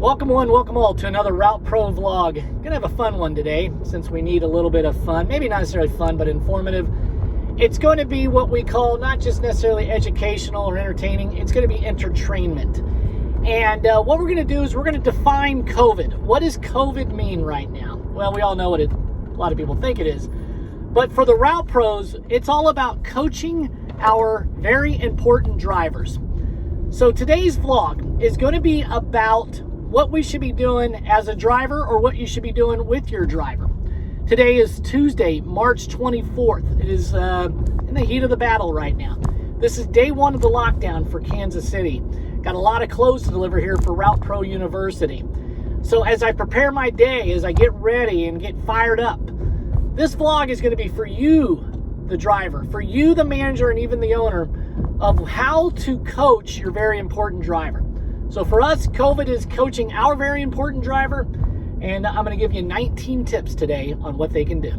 Welcome one, welcome all to another Route Pro vlog. Gonna have a fun one today since we need a little bit of fun. Maybe not necessarily fun, but informative. It's going to be what we call not just necessarily educational or entertaining, it's going to be entertainment. And what we're going to do is we're going to define COVID. What does COVID mean right now? Well, we all know what a lot of people think it is. But for the Route Pros, it's all about coaching our very important drivers. So today's vlog is going to be about what we should be doing as a driver or what you should be doing with your driver. Today is Tuesday, March 24th. It is in the heat of the battle right now. This is day one of the lockdown for Kansas City. Got a lot of clothes to deliver here for Route Pro University. So as I prepare my day, as I get ready and get fired up, this vlog is going to be for you, the driver, for you, the manager, and even the owner, of how to coach your very important driver. So for us, COVID is coaching our very important driver, and I'm going to give you 19 tips today on what they can do.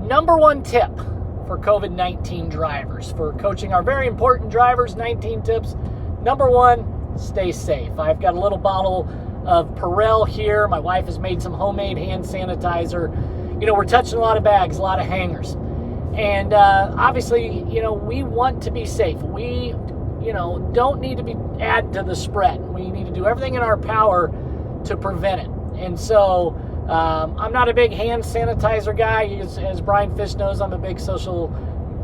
Number one tip for COVID-19 drivers, for coaching our very important drivers, 19 tips. Number one, stay safe. I've got a little bottle of Perel here. My wife has made some homemade hand sanitizer. You know, we're touching a lot of bags, a lot of hangers. And obviously, you know, we want to be safe. We, you know, don't need to be add to the spread. We need to do everything in our power to prevent it. And so, I'm not a big hand sanitizer guy. As Brian Fish knows, I'm a big social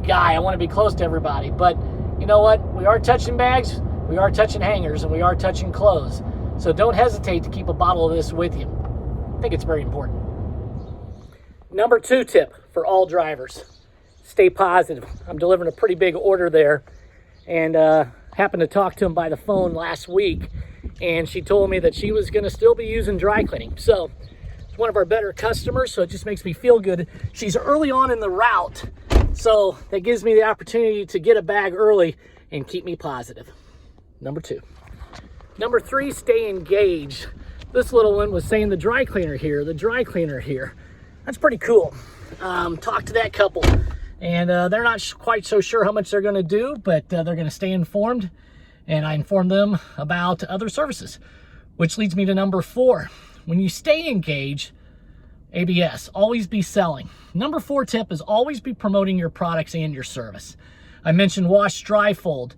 guy. I want to be close to everybody. But you know what? We are touching bags, we are touching hangers, and we are touching clothes. So don't hesitate to keep a bottle of this with you. I think it's very important. Number two tip for all drivers, stay positive. I'm delivering a pretty big order there, and happened to talk to him by the phone last week, and she told me that she was going to still be using dry cleaning. So one of our better customers, so it just makes me feel good. She's early on in the route, so that gives me the opportunity to get a bag early and keep me positive. Number two. Number three, stay engaged. This little one was saying the dry cleaner here, the dry cleaner here. That's pretty cool. Talked to that couple, and they're not quite so sure how much they're going to do, but they're going to stay informed, and I informed them about other services, which leads me to number four. When you stay engaged, ABS, always be selling. Number four tip is always be promoting your products and your service. I mentioned wash, dry, fold.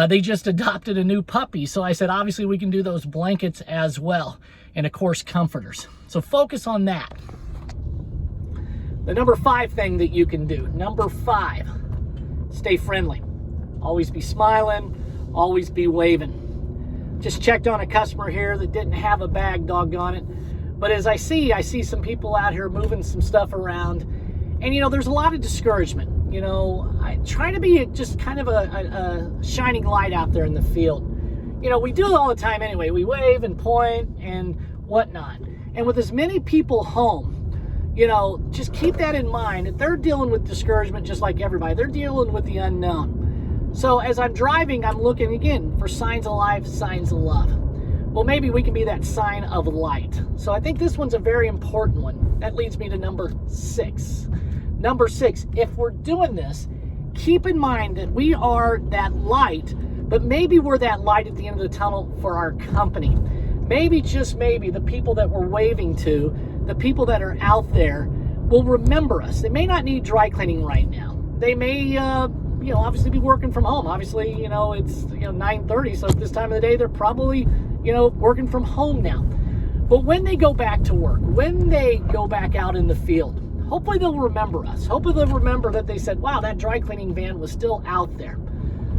They just adopted a new puppy, so I said obviously we can do those blankets as well, and of course comforters. So focus on that. The number five thing that you can do, number five, stay friendly. Always be smiling, always be waving. Just checked on a customer here that didn't have a bag, doggone it. But as I see some people out here moving some stuff around, and you know, there's a lot of discouragement. You know, I try to be just kind of a shining light out there in the field. You know, we do it all the time anyway. We wave and point and whatnot. And with as many people home, you know, just keep that in mind, that they're dealing with discouragement just like everybody. They're dealing with the unknown. So as I'm driving, I'm looking again for signs of life, signs of love. Well, maybe we can be that sign of light. So I think this one's a very important one. That leads me to number six. Number six, if we're doing this, keep in mind that we are that light, but maybe we're that light at the end of the tunnel for our company. Maybe, just maybe, the people that we're waving to, the people that are out there, will remember us. They may not need dry cleaning right now. They may obviously be working from home. Obviously, it's 9:30, so at this time of the day, they're probably, working from home now. But when they go back to work, when they go back out in the field, hopefully they'll remember us. Hopefully they'll remember that they said, wow, that dry cleaning van was still out there.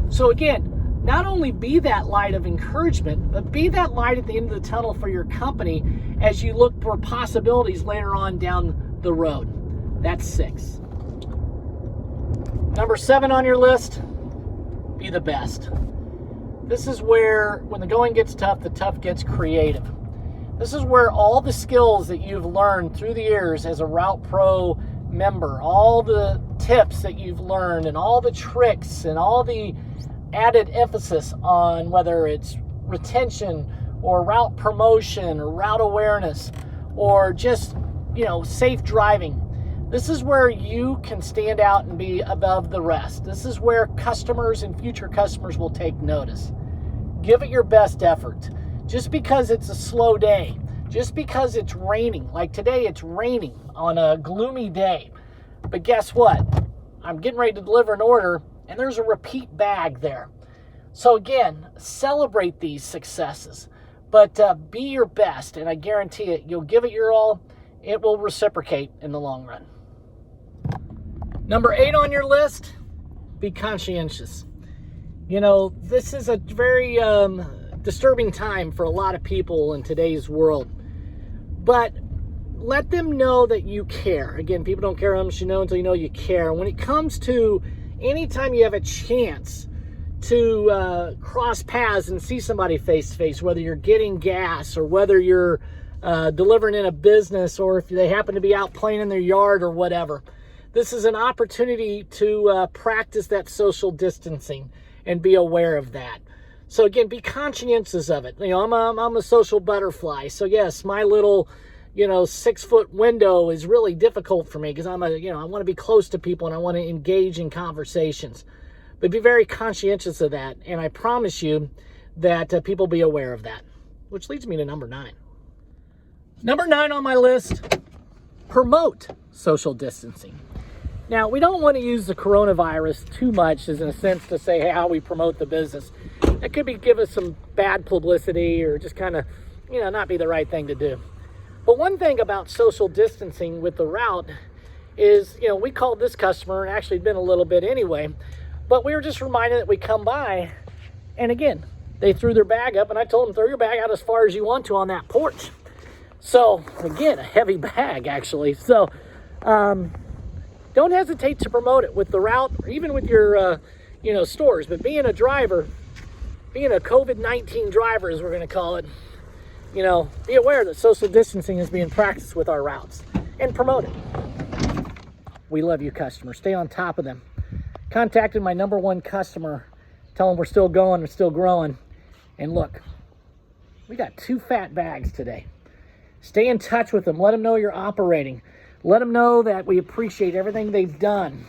So again, not only be that light of encouragement, but be that light at the end of the tunnel for your company as you look for possibilities later on down the road. That's 6. Number 7 on your list, be the best. This is where, when the going gets tough, the tough gets creative. This is where all the skills that you've learned through the years as a Route Pro member, all the tips that you've learned and all the tricks and all the added emphasis on whether it's retention or route promotion or route awareness or just, safe driving. This is where you can stand out and be above the rest. This is where customers and future customers will take notice. Give it your best effort. Just because it's a slow day, just because it's raining, like today it's raining on a gloomy day. But guess what? I'm getting ready to deliver an order and there's a repeat bag there. So again, celebrate these successes, but be your best, and I guarantee it, you'll give it your all, it will reciprocate in the long run. Number 8 on your list, be conscientious. This is a very disturbing time for a lot of people in today's world, but let them know that you care. Again, people don't care how much you know until you know you care. When it comes to anytime you have a chance to cross paths and see somebody face to face, whether you're getting gas or whether you're delivering in a business or if they happen to be out playing in their yard or whatever, this is an opportunity to practice that social distancing and be aware of that. So again, be conscientious of it. I'm a social butterfly. So yes, my little 6-foot window is really difficult for me because I want to be close to people and I want to engage in conversations. But be very conscientious of that, and I promise you that people be aware of that. Which leads me to number 9. Number 9 on my list, promote social distancing. Now, we don't want to use the coronavirus too much as in a sense to say, hey, how we promote the business. That could give us some bad publicity or just kind of, not be the right thing to do. But one thing about social distancing with the route is, we called this customer, and actually been a little bit anyway, but we were just reminded that we come by, and again, they threw their bag up, and I told them, throw your bag out as far as you want to on that porch. So, again, a heavy bag, actually. So, don't hesitate to promote it with the route, or even with your, stores. But being a driver, being a COVID-19 driver, as we're going to call it, be aware that social distancing is being practiced with our routes, and promote it. We love you, customers. Stay on top of them. Contacted my number 1 customer, tell them we're still going, we're still growing. And look, we got 2 fat bags today. Stay in touch with them. Let them know you're operating. Let them know that we appreciate everything they've done.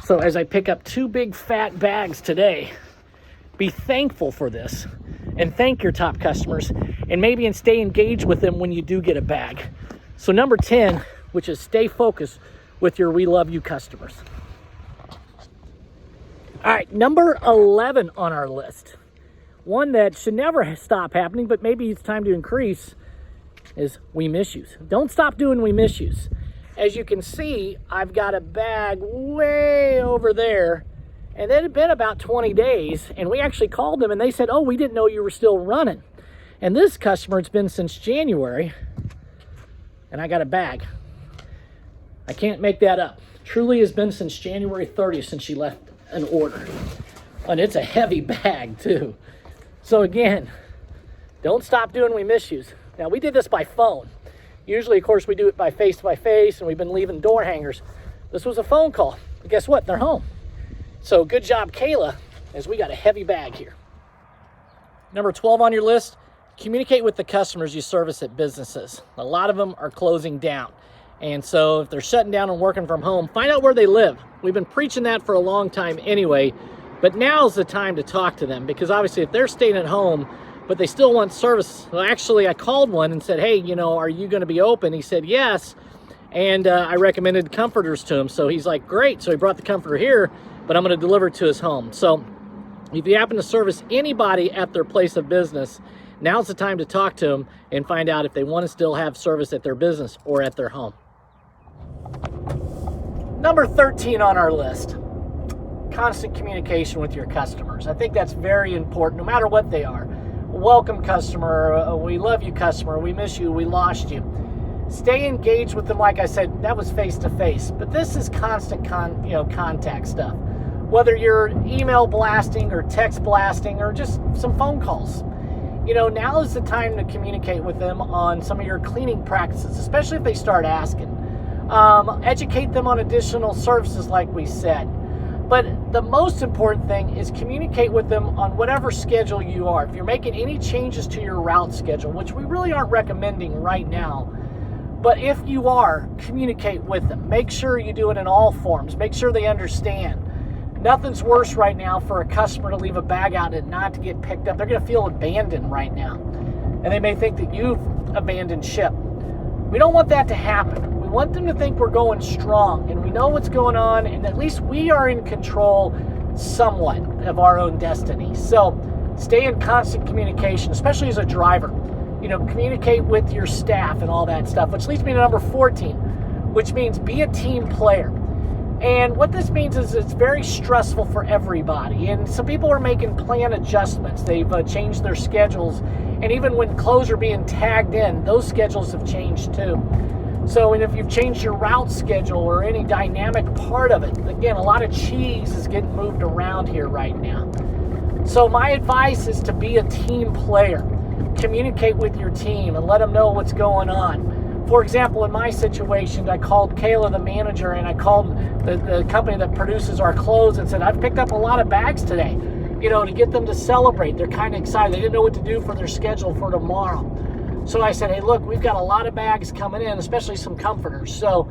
So as I pick up 2 big fat bags today, be thankful for this and thank your top customers and maybe stay engaged with them when you do get a bag. So number 10, which is stay focused with your We Love You customers. All right, number 11 on our list, one that should never stop happening, but maybe it's time to increase, is we miss yous. Don't stop doing we miss yous. As you can see, I've got a bag way over there, and it had been about 20 days, and we actually called them, and they said, oh, we didn't know you were still running. And this customer, it's been since January, and I got a bag. I can't make that up. Truly has been since January 30th since she left an order. And it's a heavy bag too. So again, don't stop doing we miss yous. Now we did this by phone. Usually, of course, we do it by face to face, and we've been leaving door hangers. This was a phone call. But guess what? They're home. So good job, Kayla, as we got a heavy bag here. Number 12 on your list, communicate with the customers you service at businesses. A lot of them are closing down. And so if they're shutting down and working from home, find out where they live. We've been preaching that for a long time anyway, but now's the time to talk to them, because obviously if they're staying at home, but they still want service. Well, actually, I called one and said, hey, are you going to be open? He said, yes. And I recommended comforters to him. So he's like, great. So he brought the comforter here, but I'm going to deliver it to his home. So if you happen to service anybody at their place of business, Now's the time to talk to them and find out if they want to still have service at their business or at their home. Number 13 on our list, constant communication with your customers. I think that's very important, no matter what they are. Welcome customer, we love you customer, we miss you, we lost you. Stay engaged with them. Like I said, that was face-to-face, but this is constant contact stuff. Whether you're email blasting or text blasting or just some phone calls. Now is the time to communicate with them on some of your cleaning practices, especially if they start asking. Educate them on additional services like we said. But the most important thing is communicate with them on whatever schedule you are. If you're making any changes to your route schedule, which we really aren't recommending right now, but if you are, communicate with them. Make sure you do it in all forms. Make sure they understand. Nothing's worse right now for a customer to leave a bag out and not to get picked up. They're going to feel abandoned right now. And they may think that you've abandoned ship. We don't want that to happen. We want them to think we're going strong and we know what's going on, and at least we are in control somewhat of our own destiny. So stay in constant communication, especially as a driver. Communicate with your staff and all that stuff, which leads me to number 14, which means be a team player. And what this means is it's very stressful for everybody. And some people are making plan adjustments. They've changed their schedules. And even when clothes are being tagged in, those schedules have changed too. So, and if you've changed your route schedule or any dynamic part of it, again, a lot of cheese is getting moved around here right now. So my advice is to be a team player. Communicate with your team and let them know what's going on. For example, in my situation, I called Kayla, the manager, and I called the company that produces our clothes and said, I've picked up a lot of bags today, to get them to celebrate. They're kind of excited. They didn't know what to do for their schedule for tomorrow. So I said, hey, look, we've got a lot of bags coming in, especially some comforters. So,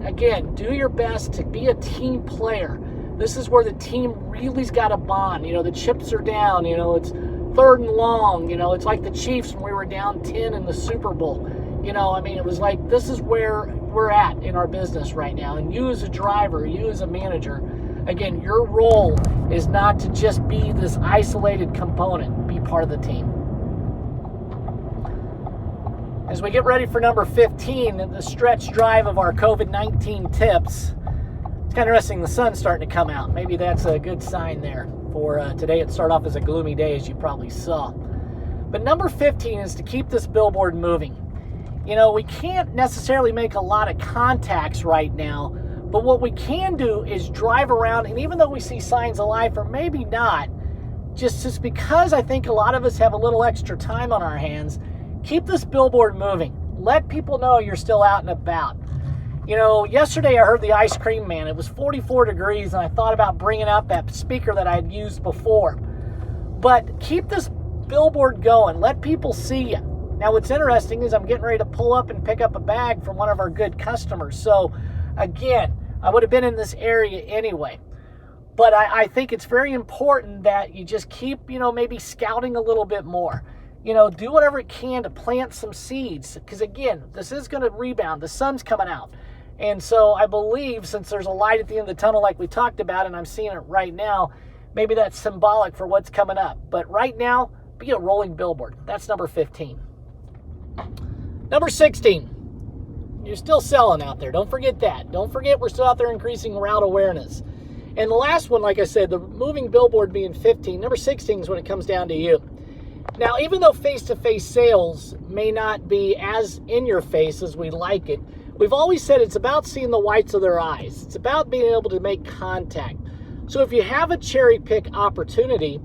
again, do your best to be a team player. This is where the team really's got a bond. The chips are down. It's 3rd and long. It's like the Chiefs when we were down 10 in the Super Bowl. It was like, this is where we're at in our business right now. And you as a driver, you as a manager, again, your role is not to just be this isolated component. Be part of the team. As we get ready for number 15, the stretch drive of our COVID-19 tips, it's kind of interesting. The sun's starting to come out. Maybe that's a good sign there for today. It started off as a gloomy day, as you probably saw. But number 15 is to keep this billboard moving. We can't necessarily make a lot of contacts right now, but what we can do is drive around, and even though we see signs of life, or maybe not, just because I think a lot of us have a little extra time on our hands, keep this billboard moving. Let people know you're still out and about. Yesterday I heard the ice cream man. It was 44 degrees, and I thought about bringing out that speaker that I had used before. But keep this billboard going. Let people see you. Now, what's interesting is I'm getting ready to pull up and pick up a bag from one of our good customers. So, again, I would have been in this area anyway. But I think it's very important that you just keep, maybe scouting a little bit more. Do whatever it can to plant some seeds. Because, again, this is going to rebound. The sun's coming out. And so I believe since there's a light at the end of the tunnel like we talked about, and I'm seeing it right now, maybe that's symbolic for what's coming up. But right now, be a rolling billboard. That's number 15. Number 16, you're still selling out there. Don't forget that. Don't forget we're still out there increasing route awareness. And the last one, like I said, the moving billboard being 15, number 16 is when it comes down to you. Now, even though face-to-face sales may not be as in your face as we like it, we've always said it's about seeing the whites of their eyes. It's about being able to make contact. So if you have a cherry pick opportunity,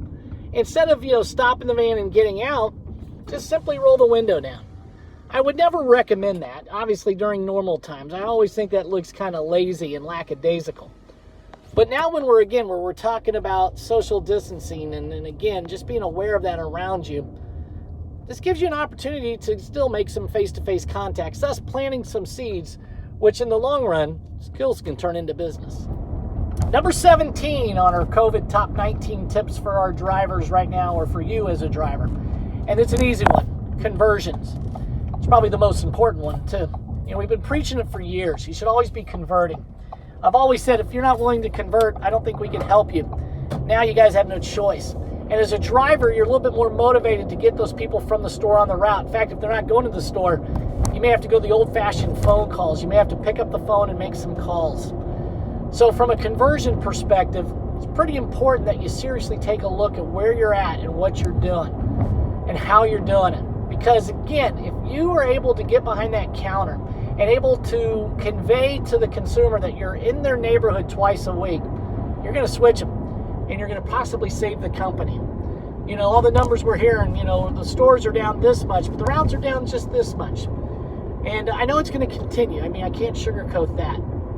instead of, stopping the van and getting out, just simply roll the window down. I would never recommend that, obviously, during normal times. I always think that looks kind of lazy and lackadaisical. But now when we're talking about social distancing and again, just being aware of that around you, this gives you an opportunity to still make some face-to-face contacts, thus planting some seeds, which in the long run, skills can turn into business. Number 17 on our COVID top 19 tips for our drivers right now, or for you as a driver. And it's an easy one, conversions. It's probably the most important one too. We've been preaching it for years. You should always be converting. I've always said, if you're not willing to convert, I don't think we can help you. Now you guys have no choice. And as a driver, you're a little bit more motivated to get those people from the store on the route. In fact, if they're not going to the store, you may have to go the old-fashioned phone calls. You may have to pick up the phone and make some calls. So from a conversion perspective, it's pretty important that you seriously take a look at where you're at and what you're doing and how you're doing it. Because again, if you are able to get behind that counter and able to convey to the consumer that you're in their neighborhood twice a week, you're going to switch them and you're going to possibly save the company. You know, all the numbers we're hearing, you know, the stores are down this much, but the routes are down just this much. And I know it's going to continue. I mean, I can't sugarcoat that.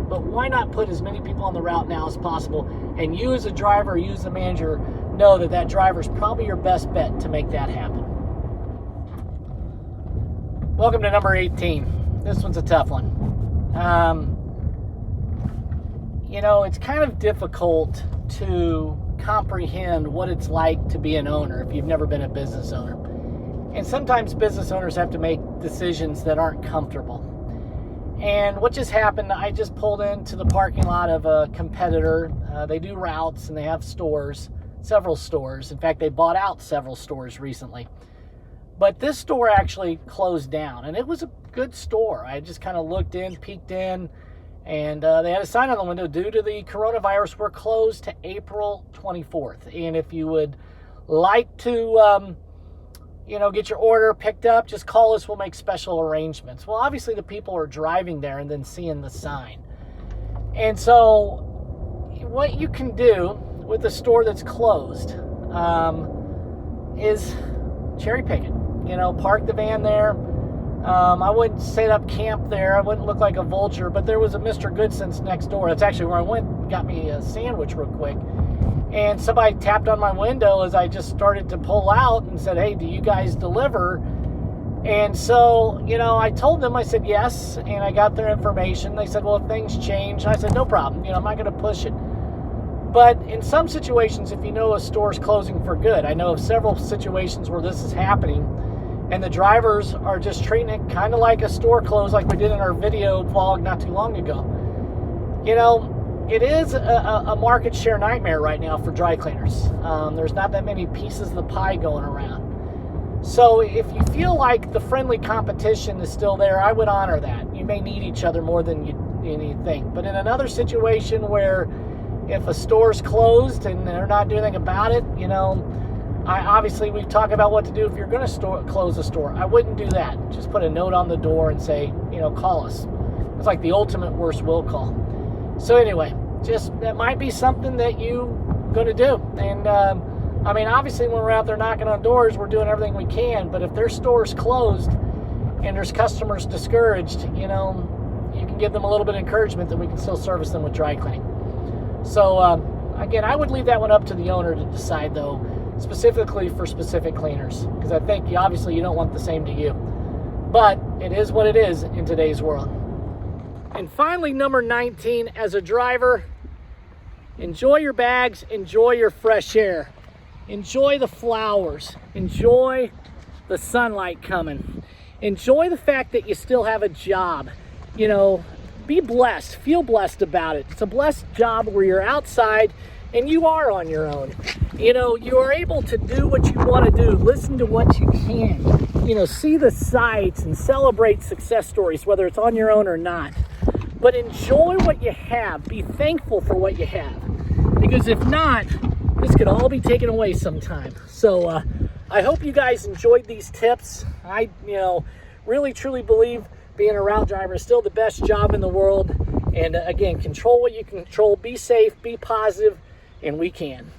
But why not put as many people on the route now as possible, and you as a driver, you as a manager, know that that driver is probably your best bet to make that happen. Welcome to number 18. This one's a tough one. You know, it's kind of difficult to comprehend what it's like to be an owner if you've never been a business owner. And sometimes business owners have to make decisions that aren't comfortable. And what just happened, I just pulled into the parking lot of a competitor. They do routes and they have stores, several stores. In fact, they bought out several stores recently. But this store actually closed down, and it was a good store. I just kind of looked in, peeked in, and they had a sign on the window, due to the coronavirus, we're closed to April 24th. And if you would like to get your order picked up, just call us. We'll make special arrangements. Well, obviously the people are driving there and then seeing the sign. And so what you can do with a store that's closed is cherry pick it. You know, park the van there. I wouldn't set up camp there. I wouldn't look like a vulture, but there was a Mr. Goodson's next door. That's actually where I went and got me a sandwich real quick. And somebody tapped on my window as I just started to pull out and said, "Hey, do you guys deliver?" And so, you know, I told them, I said yes, and I got their information. They said, "Well, if things change," I said, "No problem. You know, I'm not going to push it." But in some situations, if you know a store's closing for good, I know of several situations where this is happening, and the drivers are just treating it kind of like a store closed, like we did in our video vlog not too long ago. You know, it is a market share nightmare right now for dry cleaners. There's not that many pieces of the pie going around. So if you feel like the friendly competition is still there, I would honor that. You may need each other more than you think. But in another situation where if a store's closed and they're not doing anything about it, you know, obviously we've talked about what to do if you're going to close a store. I wouldn't do that. Just put a note on the door and say, you know, call us. It's like the ultimate worst will call. So anyway, just that might be something that you're going to do. And I mean, obviously when we're out there knocking on doors, we're doing everything we can. But if their store's closed and there's customers discouraged, you know, you can give them a little bit of encouragement that we can still service them with dry cleaning. So again, I would leave that one up to the owner to decide, though, specifically for specific cleaners, because I think obviously you don't want the same to you. But it is what it is in today's world. And finally, number 19, as a driver, enjoy your bags, enjoy your fresh air, enjoy the flowers, enjoy the sunlight coming, enjoy the fact that you still have a job. You know, be blessed, feel blessed about it. It's a blessed job where you're outside and you are on your own. You know, you are able to do what you want to do, listen to what you can, you know, see the sights and celebrate success stories, whether it's on your own or not. But enjoy what you have. Be thankful for what you have. Because if not, this could all be taken away sometime. So I hope you guys enjoyed these tips. I, really truly believe being a route driver is still the best job in the world. And again, control what you can control. Be safe, be positive, and we can.